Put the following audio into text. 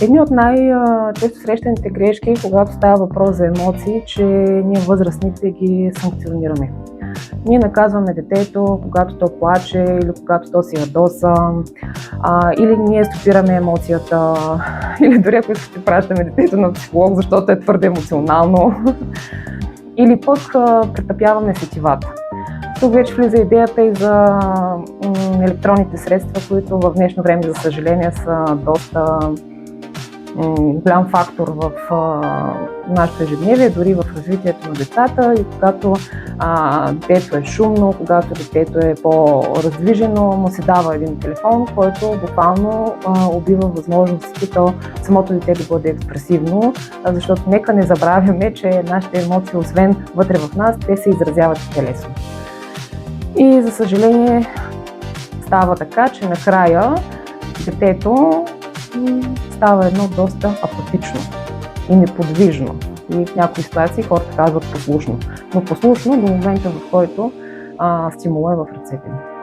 Едни от най-често срещаните грешки, когато става въпрос за емоции, че ние възрастните ги санкционираме. Ние наказваме детето, когато то плаче или когато то си ядоса, или ние стопираме емоцията, или дори ако искате пращаме детето на психолог, защото е твърде емоционално, или пък претъпяваме сетивата. Тук вече влиза идеята и за електронните средства, които в днешно време, за съжаление, са доста голям фактор в нашето ежедневие, дори в развитието на децата. И когато детето е шумно, когато детето е по-раздвижено, му се дава един телефон, който буквално убива възможностите самото дете да бъде експресивно, защото нека не забравяме, че нашите емоции, освен вътре в нас, те се изразяват и телесно. И за съжаление става така, че накрая детето става едно доста апатично и неподвижно. И в някои ситуации хората казват послушно. Но послушно до момента, в който стимула е в ръцете ни.